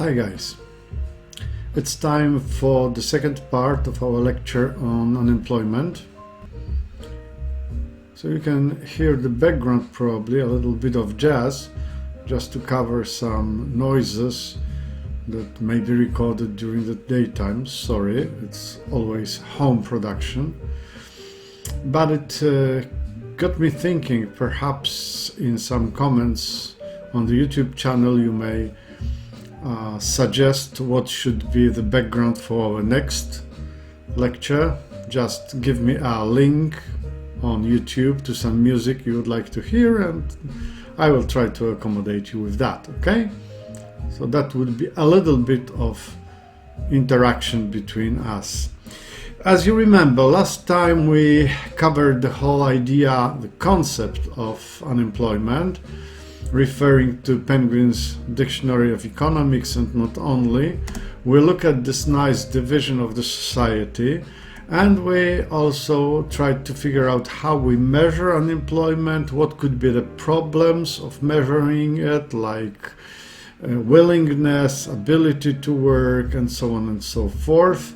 Hi guys, it's time for the second part of our lecture on unemployment. So you can hear the background, probably a little bit of jazz, just to cover some noises that may be recorded during the daytime. Sorry, it's always home production. But it got me thinking, perhaps in some comments on the YouTube channel you may suggest what should be the background for our next lecture. Just give me a link on YouTube to some music you would like to hear and I will try to accommodate you with that, okay? So that would be a little bit of interaction between us. As you remember, last time we covered the whole idea, the concept of unemployment, referring to Penguin's Dictionary of Economics, and not only. We look at this nice division of the society, and we also tried to figure out how we measure unemployment, what could be the problems of measuring it, like willingness, ability to work, and so on and so forth.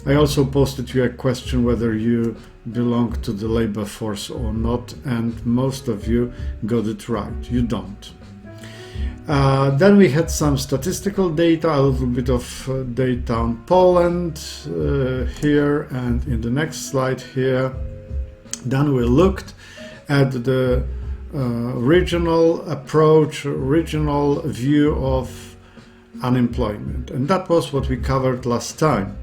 I also posted you a question whether you belong to the labor force or not, and most of you got it right. You don't. Then we had some statistical data, a little bit of data on Poland here, and in the next slide here. Then we looked at the regional approach, regional view of unemployment, and that was what we covered last time.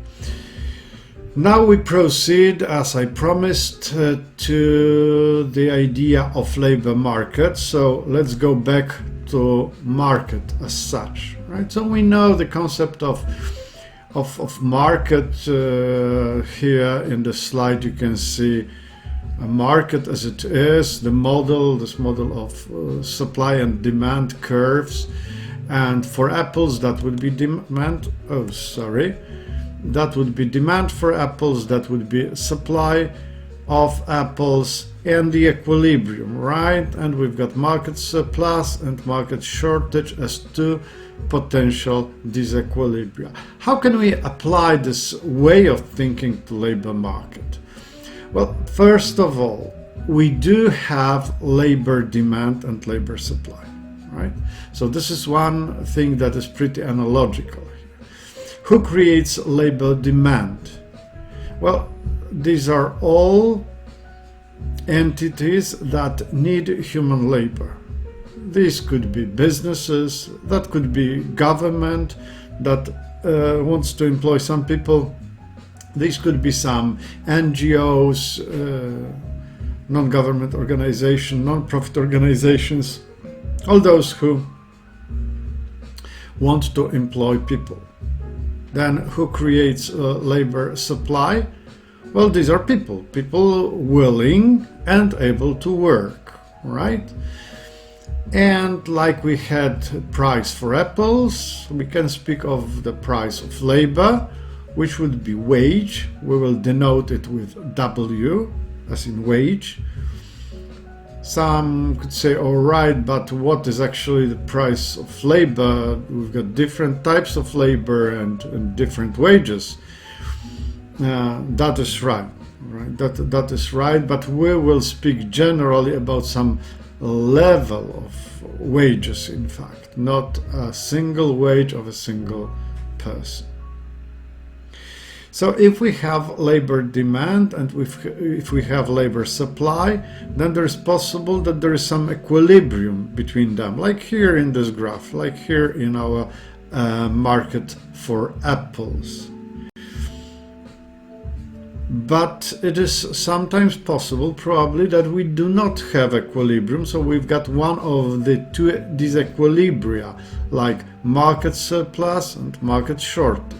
Now we proceed, as I promised, to the idea of labor market. So let's go back to market as such, right? So we know the concept of market. Here in the slide you can see a market as it is, this model of supply and demand curves. And for apples that would be that would be demand for apples, that would be supply of apples, and the equilibrium, right? And we've got market surplus and market shortage as two potential disequilibria. How can we apply this way of thinking to labor market? Well, first of all, we do have labor demand and labor supply, right? So this is one thing that is pretty analogical. Who creates labor demand? Well, these are all entities that need human labor. These could be businesses, that could be government that wants to employ some people. These could be some NGOs, non-government organizations, non-profit organizations, all those who want to employ people. Then who creates labor supply? Well, these are people willing and able to work, right? And like we had price for apples, we can speak of the price of labor, which would be wage. We will denote it with W, as in wage. Some could say, all right, but what is actually the price of labor? We've got different types of labor and different wages. That is right? That is right, but we will speak generally about some level of wages, in fact, not a single wage of a single person. So if we have labor demand and if we have labor supply, then there is possible that there is some equilibrium between them, like here in this graph, like here in our market for apples. But it is sometimes possible, probably, that we do not have equilibrium, so we've got one of the two disequilibria, like market surplus and market shortage.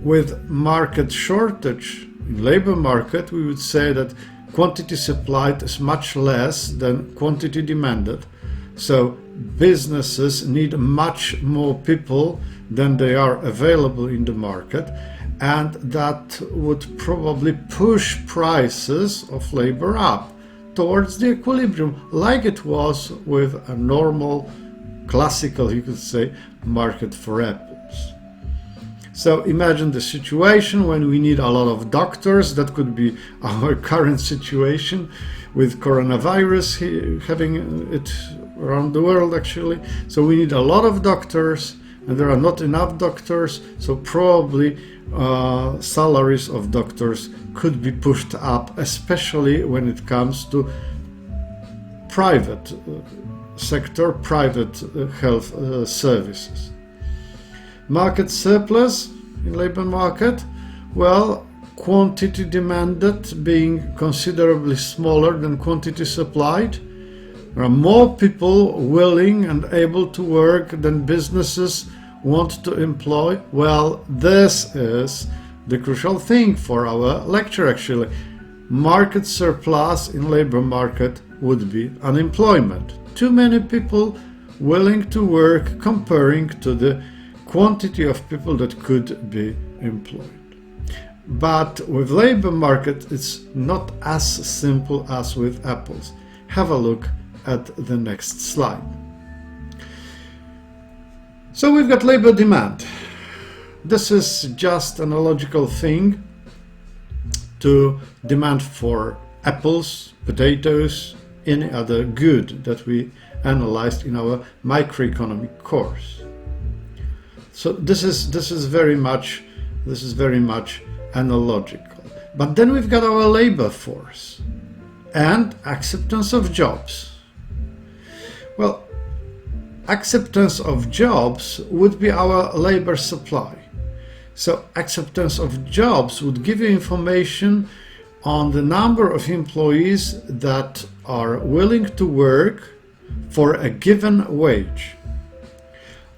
With market shortage in labor market, we would say that quantity supplied is much less than quantity demanded. So businesses need much more people than they are available in the market, and that would probably push prices of labor up. towards the equilibrium, like it was with a normal, classical, you could say, market for apples. So imagine the situation when we need a lot of doctors. That could be our current situation with coronavirus having it around the world, actually. So we need a lot of doctors, and there are not enough doctors, so probably salaries of doctors could be pushed up, especially when it comes to private sector, private health services. Market surplus in labor market, well, quantity demanded being considerably smaller than quantity supplied. There are more people willing and able to work than businesses want to employ. Well, this is the crucial thing for our lecture, actually. Market surplus in labor market would be unemployment. Too many people willing to work comparing to the quantity of people that could be employed. But with labor market, it's not as simple as with apples. Have a look at the next slide. So we've got labor demand. This is just an analogical thing to demand for apples, potatoes, any other good that we analyzed in our microeconomic course. So this is very much analogical. But then we've got our labor force and acceptance of jobs. Well, acceptance of jobs would be our labor supply. So acceptance of jobs would give you information on the number of employees that are willing to work for a given wage.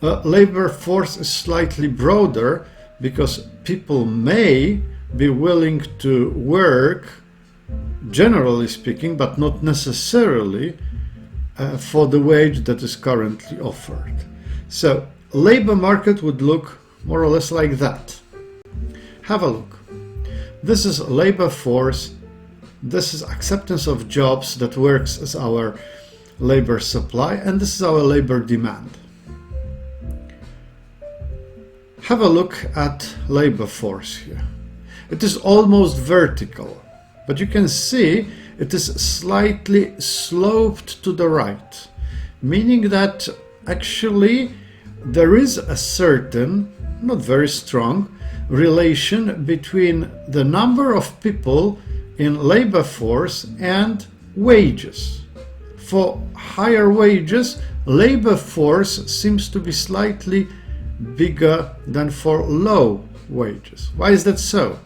Labor force is slightly broader because people may be willing to work, generally speaking, but not necessarily for the wage that is currently offered. So labor market would look more or less like that. Have a look. This is labor force. This is acceptance of jobs that works as our labor supply, and this is our labor demand. Have a look at labor force here. It is almost vertical, but you can see it is slightly sloped to the right, meaning that actually there is a certain, not very strong, relation between the number of people in labor force and wages. For higher wages, labor force seems to be slightly bigger than for low wages. Why is that so?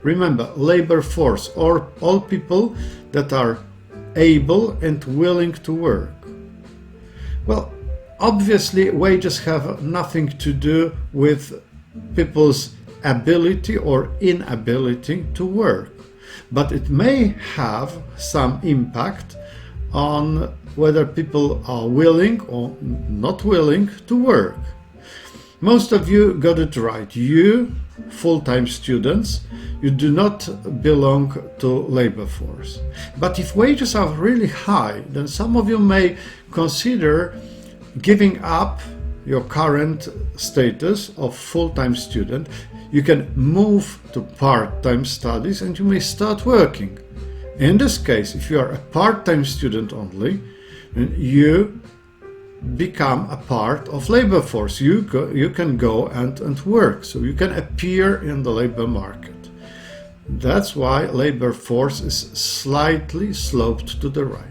Remember, labor force, or all people that are able and willing to work. Well, obviously wages have nothing to do with people's ability or inability to work, but it may have some impact on whether people are willing or not willing to work. Most of you got it right. You, full-time students, you do not belong to labor force. But if wages are really high, then some of you may consider giving up your current status of full-time student. You can move to part-time studies and you may start working. In this case, if you are a part-time student only, then you become a part of labor force. You can go and work, so you can appear in the labor market. That's why labor force is slightly sloped to the right.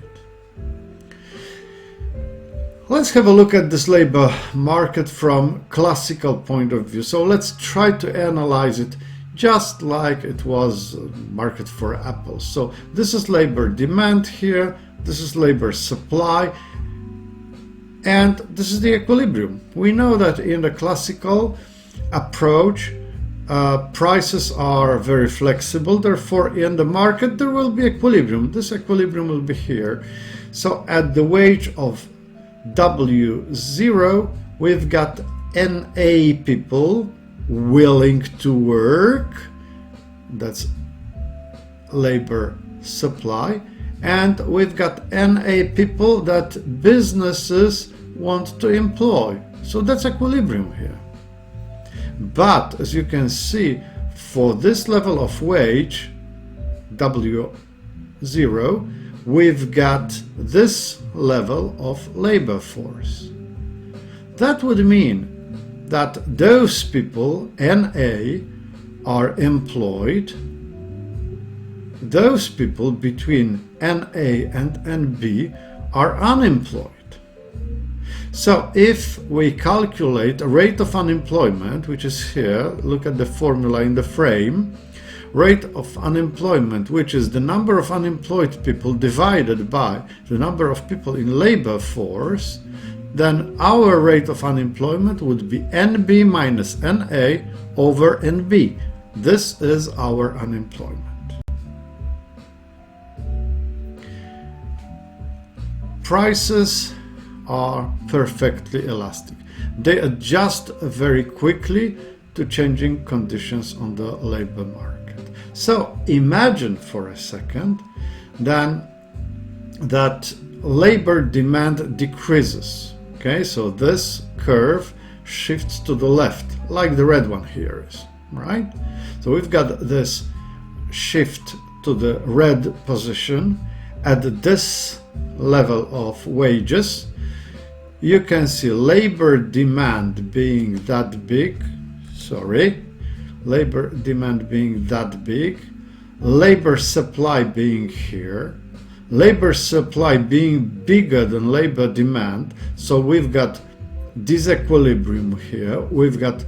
Let's have a look at this labor market from classical point of view. So let's try to analyze it just like it was a market for apples. So this is labor demand here, this is labor supply, and this is the equilibrium. We know that in the classical approach, prices are very flexible. Therefore, in the market, there will be equilibrium. This equilibrium will be here. So at the wage of W0, we've got NA people willing to work. That's labor supply. and we've got NA people that businesses want to employ. So that's equilibrium here. But as you can see, for this level of wage, W0, we've got this level of labor force. That would mean that those people, NA, are employed. Those people between NA and NB are unemployed. So if we calculate a rate of unemployment, which is here, look at the formula in the frame, rate of unemployment, which is the number of unemployed people divided by the number of people in labor force, then our rate of unemployment would be NB minus NA over NB. This is our unemployment. Prices are perfectly elastic. They adjust very quickly to changing conditions on the labor market. So imagine for a second then that labor demand decreases. Okay, so this curve shifts to the left, like the red one here is, right? So we've got this shift to the red position at this level of wages. You can see labor demand being that big, labor demand being that big, labor supply being here, labor supply being bigger than labor demand. So we've got disequilibrium here, we've got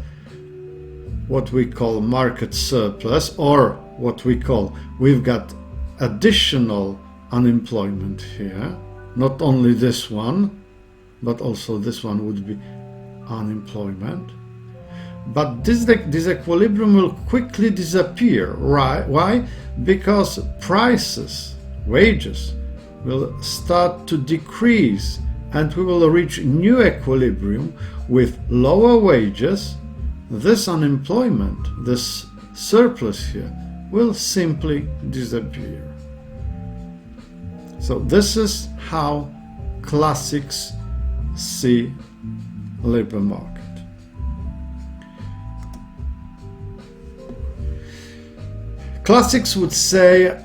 what we call market surplus, or what we've got additional unemployment here. Not only this one, but also this one would be unemployment. But this disequilibrium will quickly disappear, right? Why? Because prices, wages, will start to decrease and we will reach new equilibrium with lower wages. This unemployment, this surplus here, will simply disappear. So this is how classics see labor market. Classics would say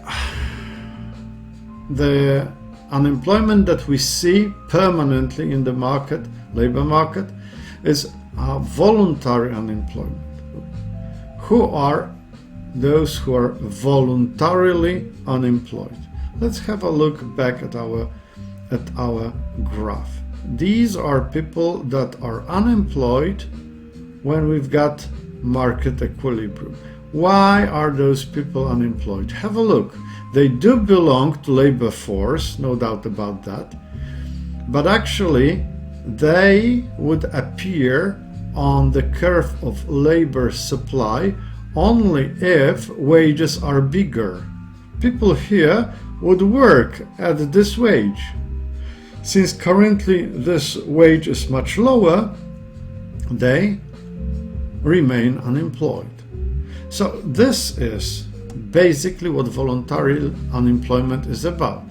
the unemployment that we see permanently in the market, labor market, is a voluntary unemployment. Who are those who are voluntarily unemployed? Let's have a look back at our graph. These are people that are unemployed when we've got market equilibrium. Why are those people unemployed? Have a look. They do belong to labor force, no doubt about that, but actually they would appear on the curve of labor supply only if wages are bigger. People here would work at this wage. Since currently this wage is much lower, they remain unemployed. So this is basically what voluntary unemployment is about.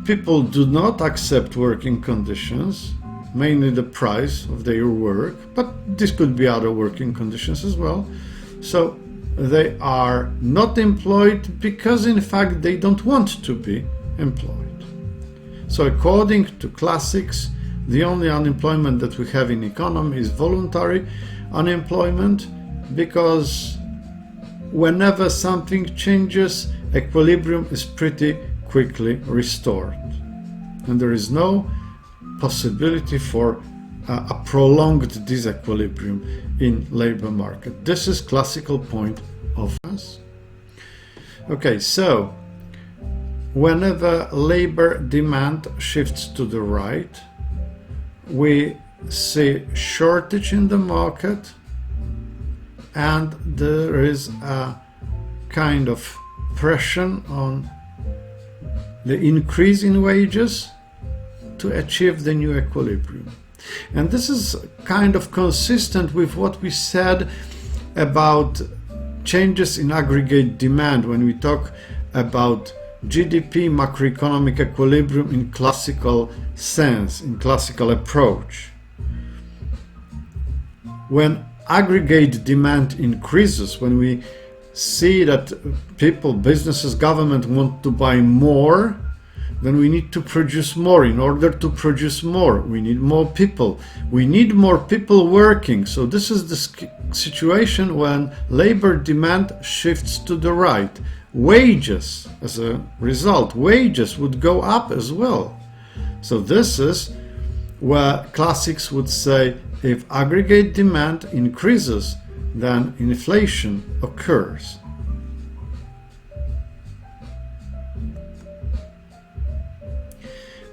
People do not accept working conditions, mainly the price of their work, but this could be other working conditions as well. So they are not employed because in fact they don't want to be employed. So according to classics, the only unemployment that we have in economy is voluntary unemployment, because whenever something changes, equilibrium is pretty quickly restored. And there is no possibility for a prolonged disequilibrium in labor market. This is classical point of us. Okay, so whenever labor demand shifts to the right, we see shortage in the market, and there is a kind of pressure on the increase in wages to achieve the new equilibrium. And this is kind of consistent with what we said about changes in aggregate demand when we talk about GDP macroeconomic equilibrium in classical sense, in classical approach. When aggregate demand increases, when we see that people, businesses, government want to buy more, then we need to produce more. In order to produce more, we need more people. We need more people working. So this is the situation when labor demand shifts to the right. Wages, as a result, wages would go up as well. So this is where classics would say, if aggregate demand increases, then inflation occurs.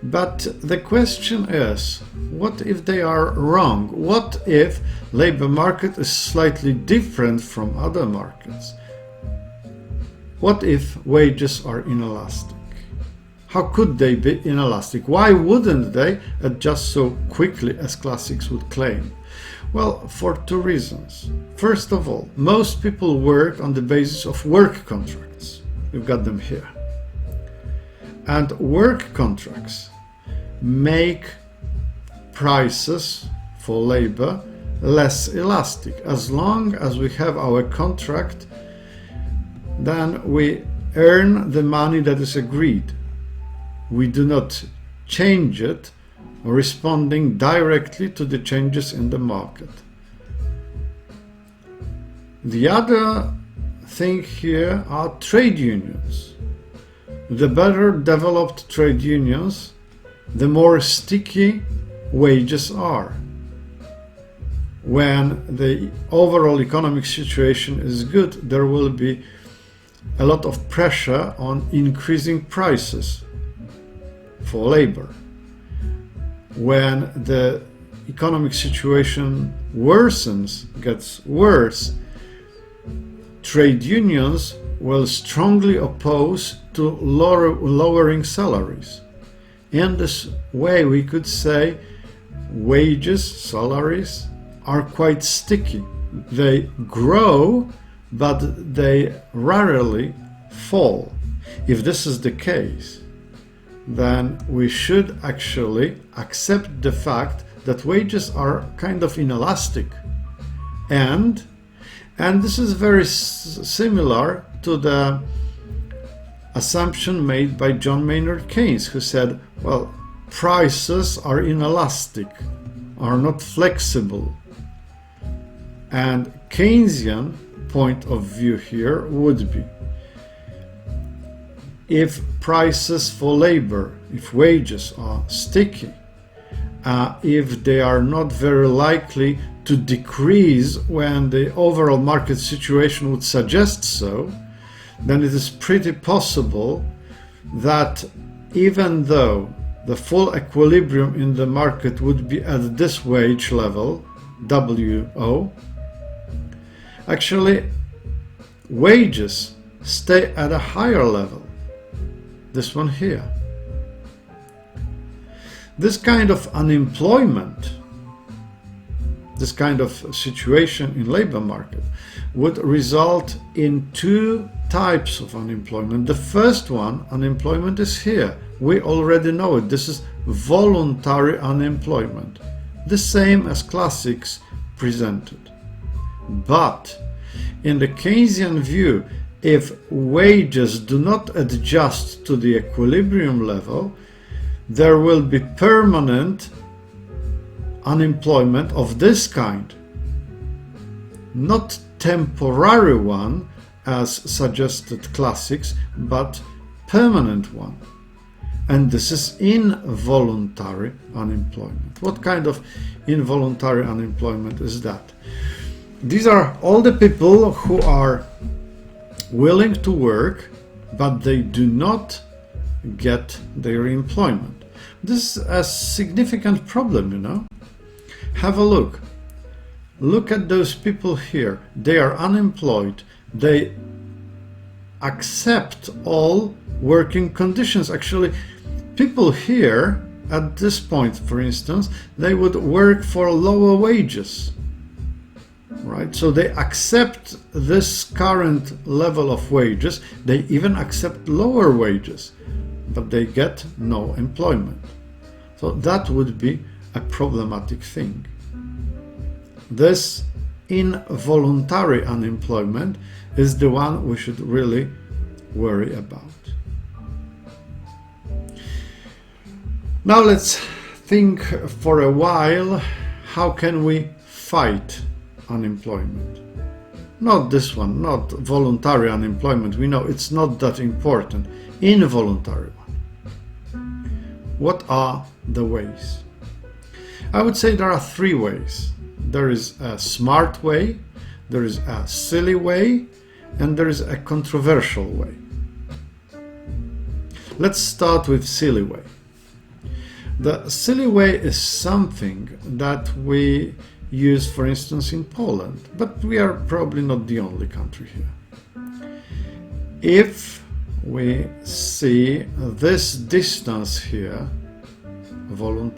But the question is, what if they are wrong? What if labor market is slightly different from other markets? What if wages are inelastic? How could they be inelastic? Why wouldn't they adjust so quickly as classics would claim? Well, for two reasons. First of all, most people work on the basis of work contracts. You've got them here. And work contracts make prices for labor less elastic. As long as we have our contract, then we earn the money that is agreed. We do not change it, responding directly to the changes in the market. The other thing here are trade unions. The better developed trade unions, the more sticky wages are. When the overall economic situation is good, there will be a lot of pressure on increasing prices for labor. When the economic situation worsens, gets worse, trade unions will strongly oppose to lowering salaries. In this way, we could say wages, salaries are quite sticky. They grow, but they rarely fall. If this is the case, then we should actually accept the fact that wages are kind of inelastic. And this is very similar to the assumption made by John Maynard Keynes, who said, well, prices are inelastic, are not flexible. And Keynesian point of view here would be, if prices for labor, if wages are sticky, if they are not very likely to decrease when the overall market situation would suggest so, then it is pretty possible that even though the full equilibrium in the market would be at this wage level, WO, actually wages stay at a higher level. This one here. This kind of unemployment, this kind of situation in labor market would result in two types of unemployment. The first one, unemployment, is here. We already know it. This is voluntary unemployment, the same as classics presented. But in the Keynesian view, if wages do not adjust to the equilibrium level, there will be permanent unemployment of this kind. Not temporary one, as suggested classics, but permanent one. And this is involuntary unemployment. What kind of involuntary unemployment is that? These are all the people who are willing to work, but they do not get their employment. This is a significant problem, you know. Have a look. Look at those people here. They are unemployed. They accept all working conditions. Actually, people here at this point, for instance, they would work for lower wages. right? So they accept this current level of wages, they even accept lower wages, but they get no employment. So that would be a problematic thing. This involuntary unemployment is the one we should really worry about. Now let's think for a while, how can we fight unemployment? Not this one, not voluntary unemployment. We know it's not that important. Involuntary one. What are the ways? I would say there are three ways. There is a smart way, there is a silly way, and there is a controversial way. Let's start with silly way. The silly way is something that we use, for instance, in Poland, but we are probably not the only country here. If we see this distance here,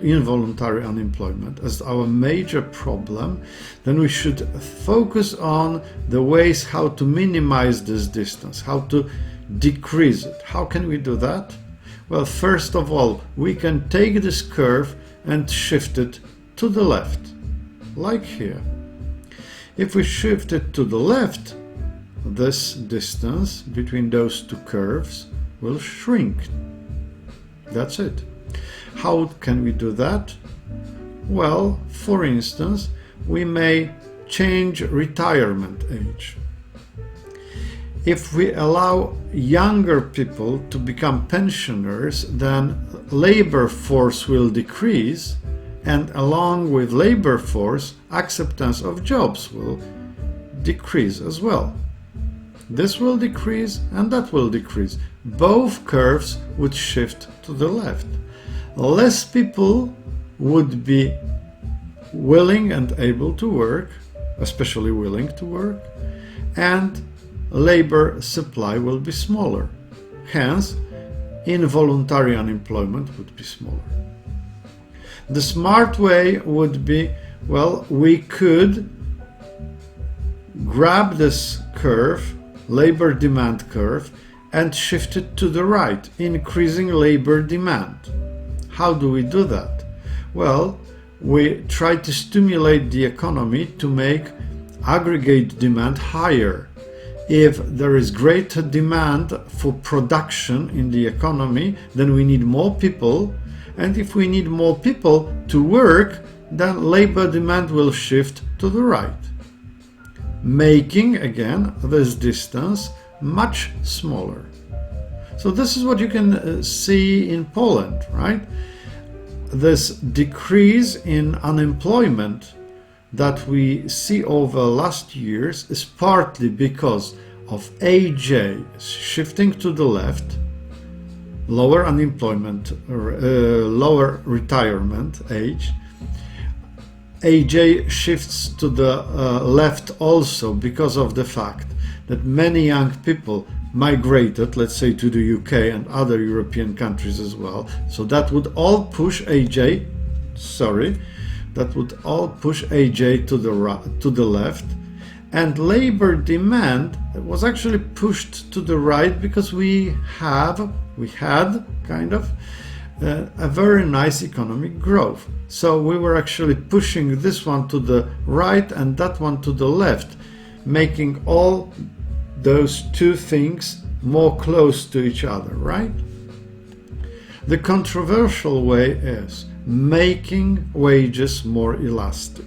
involuntary unemployment, as our major problem, then we should focus on the ways how to minimize this distance, how to decrease it. How can we do that? Well, first of all, we can take this curve and shift it to the left, like here. If we shift it to the left, this distance between those two curves will shrink. That's it. How can we do that? Well, for instance, we may change retirement age. If we allow younger people to become pensioners, then labor force will decrease, and along with labor force, acceptance of jobs will decrease as well. This will decrease and that will decrease. Both curves would shift to the left. Less people would be willing and able to work, especially willing to work, and labor supply will be smaller. Hence, involuntary unemployment would be smaller. The smart way would be, well, we could grab this curve, labor demand curve, and shift it to the right, increasing labor demand. How do we do that? Well, we try to stimulate the economy to make aggregate demand higher. If there is greater demand for production in the economy, then we need more people. And if we need more people to work, then labor demand will shift to the right, making, again, this distance much smaller. So this is what you can see in Poland, right? This decrease in unemployment that we see over last years is partly because of AJ shifting to the left, lower unemployment, lower retirement age. AJ shifts to the left also because of the fact that many young people migrated, let's say, to the UK and other European countries as well. So that would all push AJ, that would all push AJ to the left, and labor demand was actually pushed to the right because we had kind of a very nice economic growth. So we were actually pushing this one to the right and that one to the left, making all those two things more close to each other, right? The controversial way is making wages more elastic.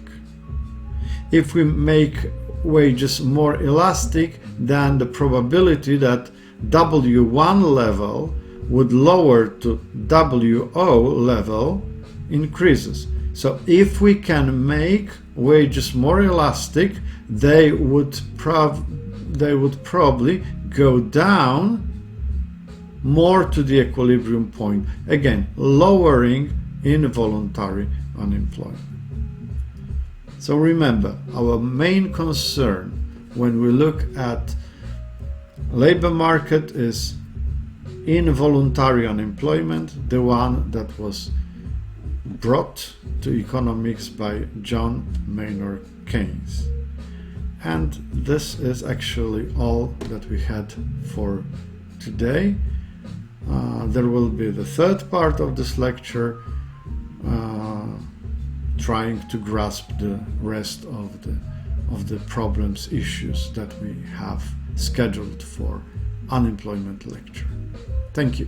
If we make wages more elastic, then the probability that W1 level would lower to WO level increases. So if we can make wages more elastic, they would probably go down more to the equilibrium point, again lowering involuntary unemployment. So remember, our main concern when we look at labor market is involuntary unemployment, the one that was brought to economics by John Maynard Keynes. And this is actually all that we had for today. There will be the third part of this lecture, trying to grasp the rest of the problems, issues that we have scheduled for unemployment lecture. Thank you.